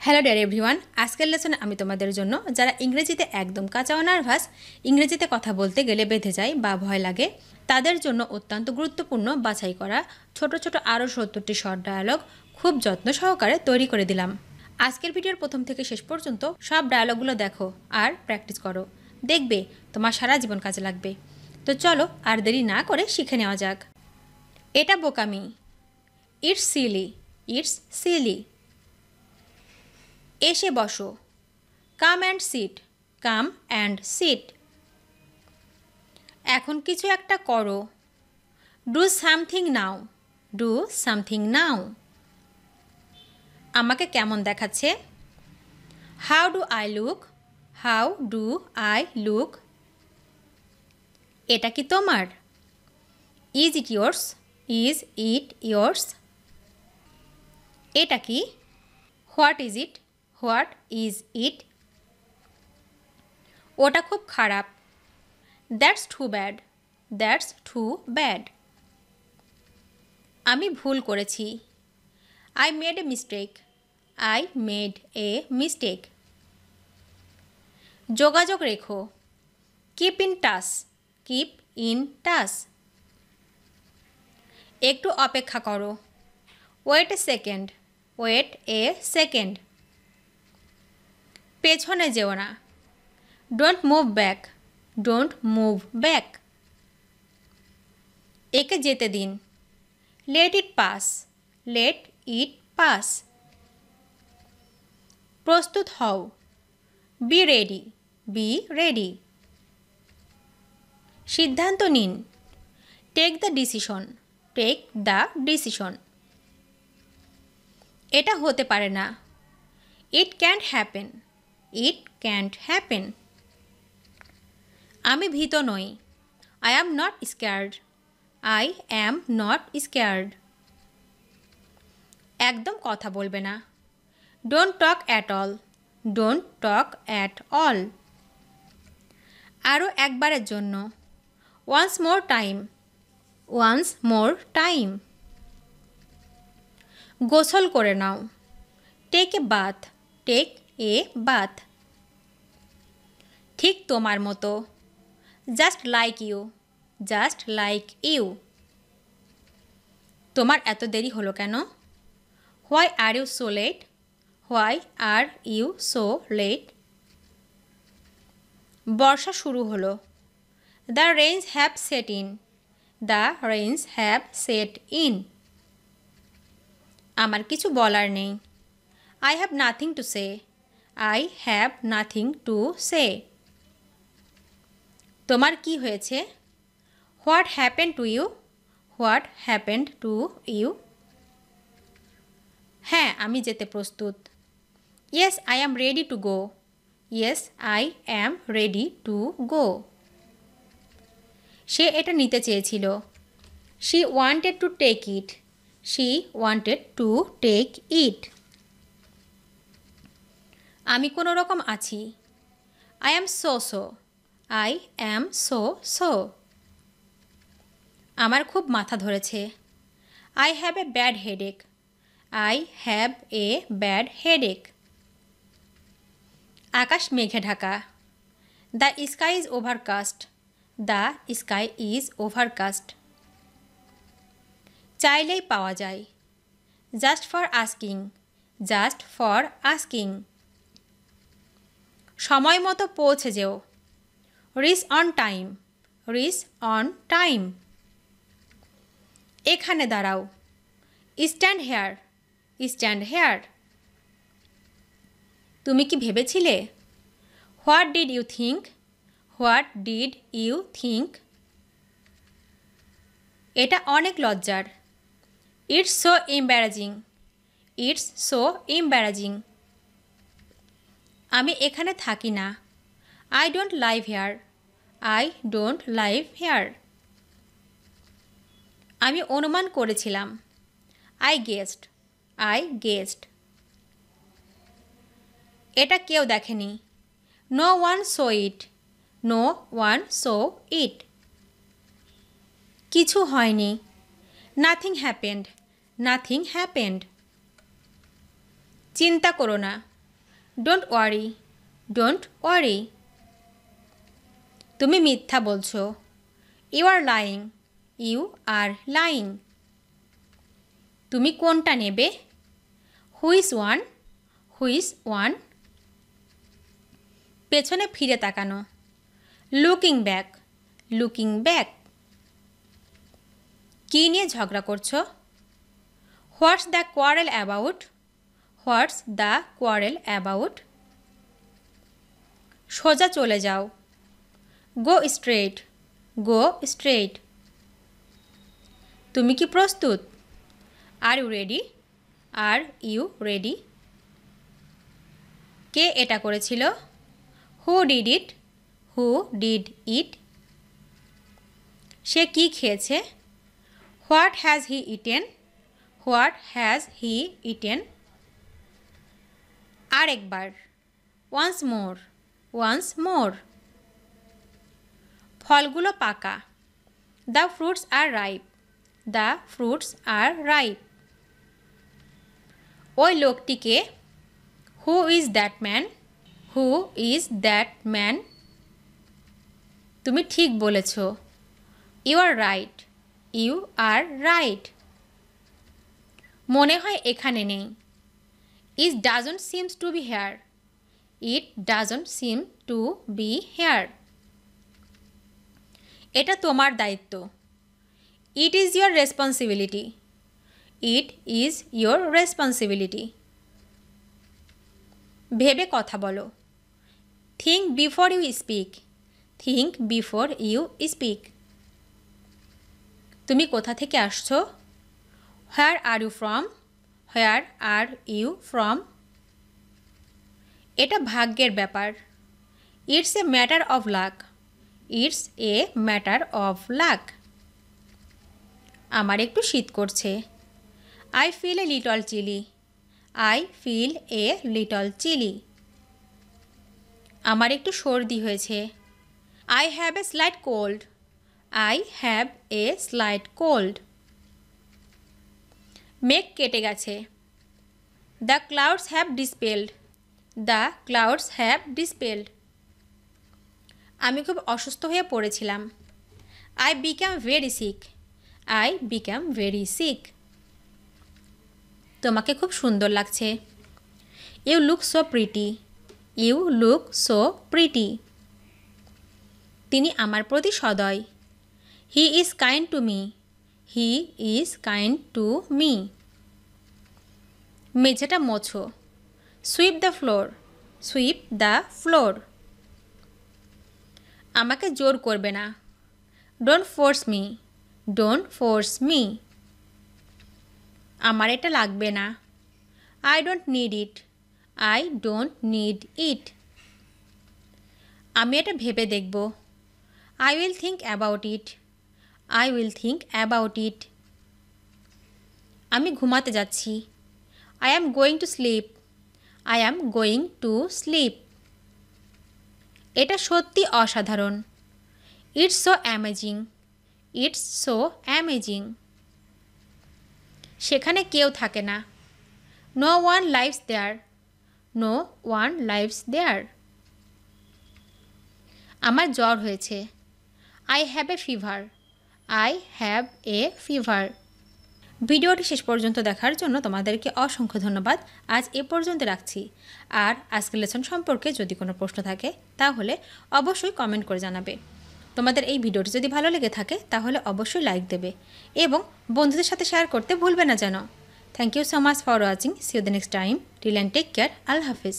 Hello dear everyone, আজকের লেসনে আমি তোমাদের জন্য যারা ইংরেজিতে একদম কাঁচা ও নার্ভাস, ইংরেজিতে কথা বলতে গেলে বেঁধে যায় বা ভয় লাগে, তাদের জন্য অত্যন্ত গুরুত্বপূর্ণ বাছাই করা ছোট ছোট আরও ৭০টি শর্ট ডায়ালগ খুব যত্ন সহকারে তৈরি করে দিলাম। আজকের ভিডিওর প্রথম থেকে শেষ পর্যন্ত সব ডায়ালগুলো দেখো আর প্র্যাকটিস করো, দেখবে তোমার সারা জীবন কাজে লাগবে। তো চলো আর দেরি না করে শিখে নেওয়া যাক। এটা বোকামি, ইটস সিলি, ইটস সিলি। এসে বসো, come and sit, come and sit. এখন কিছু একটা করো, do something now, do something now. আমাকে কেমন দেখাচ্ছে, how do I look, how do I look. এটা কি তোমার, is it yours, is it yours. এটা কি, what is it, what is it. ওটা খুব খারাপ, that's too bad, that's too bad. আমি ভুল করেছি, I made a mistake, I made a mistake. যোগাযোগ রেখো, keep in touch, keep in touch. একটু অপেক্ষা করো, wait a second, wait a second. পেছনে যেও না, don't move back, don't move back. একে যেতে দিন, let it pass, let it pass. প্রস্তুত হও, বি রেডি, বি রেডি। সিদ্ধান্ত নিন, take the decision, take the decision. এটা হতে পারে না, it can't happen, it can't happen. আমি ভীত নই, I am not scared, I am not scared. একদম কথা বলবে না, don't talk at all, don't talk at all. আরও একবারের জন্য, once more time, once more time. গোসল করে নাও, take a bath, take a bath. ঠিক তোমার মতো, just like you, just like you. তোমার এত দেরি হলো কেন, why are you so late, why are you so late. বর্ষা শুরু হলো, the rains have set in, the rains have set in. আমার কিছু বলার নেই, I have nothing to say, I have nothing to say. তোমার কি হয়েছে, what happened to you, what happened to you. হ্যাঁ আমি যেতে প্রস্তুত, yes I am ready to go, yes I am ready to go. সে এটা নিতে চেয়েছিল, she wanted to take it, she wanted to take it. আমি কোনো রকম আছি, I am so so, I am so so. আমার খুব মাথা ধরেছে, I have a bad headache, I have a bad headache. আকাশ মেঘে ঢাকা, the sky is overcast, the sky is overcast. চাইলেই পাওয়া যায়, just for asking, just for asking. সময় মতো পৌঁছে যেও, reach on time, reach on time. এখানে দাঁড়াও, স্ট্যান্ড হেয়ার, স্ট্যান্ড হেয়ার। তুমি কি ভেবেছিলে, what did you think, what did you think. এটা অনেক লজ্জার, it's so embarrassing, it's so embarrassing. আমি এখানে থাকি না, I don't live hair, I don't live here. আমি অনুমান করেছিলাম, আই গেসড, আই গেসড। এটা কেউ দেখেনি, no one saw it, no one saw it. কিছু হয়নি, নাথিং হ্যাপেন্ড, নাথিং হ্যাপেন্ড। চিন্তা করো না, ডোন্ট ওয়ারি, ডোন্ট ওয়ারি। তুমি মিথ্যা বলছো। You are lying, you are lying. তুমি কোনটা নেবে? Which one, which one. পেছনে ফিরে তাকানো। Looking back, looking back. কী নিয়ে ঝগড়া করছো? What's the quarrel about, what's the quarrel about. সোজা চলে যাও। Go straight, go straight. তুমি কি প্রস্তুত? Are you ready, are you ready. কে এটা করেছিল? Who did it, who did it. সে কি খেয়েছে? What has he eaten, what has he eaten. আর একবার। Once more, once more. ফলগুলো পাকা। The fruits are ripe, the fruits are ripe. ওই লোকটিকে? Who is that man, who is that man. তুমি ঠিক বলেছ। You are right, you are right. মনে হয় এখানে নেই। It doesn't seems to be here, it doesn't seem to be here. এটা তোমার দায়িত্ব। It is your responsibility, it is your responsibility. ভেবে কথা বলো। Think before you speak, think before you speak. তুমি কোথা থেকে আসছো? Where are you from, where are you from. এটা ভাগ্যের ব্যাপার। It's a matter of luck, it's a matter of luck. আমার একটু শীত করছে। I feel a little chilly, I feel a little chilly. আমার একটু সর্দি হয়েছে। I have a slight cold, I have a slight cold. মেঘ কেটে গেছে। The clouds have dispelled, the clouds have dispelled. আমি খুব অসুস্থ হয়ে পড়েছিলাম। I become very sick, I become very sick. তোমাকে খুব সুন্দর লাগছে। You look so pretty, you look so pretty. তিনি আমার প্রতি সদয়। He is kind to me, he is kind to me. মেঝেটা মোছো। Sweep the floor, sweep the floor. আমাকে জোর করবে না। Don't force me, don't force me. আমার এটা লাগবে না। I don't need it, I don't need it. আমি এটা ভেবে দেখব। I will think about it, I will think about it. আমি ঘুমাতে যাচ্ছি। I am going to sleep, I am going to sleep. এটা সত্যি অসাধারণ। It's so amazing, it's so amazing. সেখানে কেউ থাকে না। নো ওয়ান লাইভস দেয়ার, নো ওয়ান লাইভস দেয়ার। আমার জ্বর হয়েছে। I have a fever, I have a fever. ভিডিওটি শেষ পর্যন্ত দেখার জন্য তোমাদেরকে অসংখ্য ধন্যবাদ। আজ এ পর্যন্ত রাখছি। আর আজকের লেসন সম্পর্কে যদি কোনো প্রশ্ন থাকে তাহলে অবশ্যই কমেন্ট করে জানাবে। তোমাদের এই ভিডিওটি যদি ভালো লেগে থাকে তাহলে অবশ্যই লাইক দেবে এবং বন্ধুদের সাথে শেয়ার করতে ভুলবে না যেন। Thank you so much for watching. See you the next time. Till and take care. আল্লাহ হাফিজ।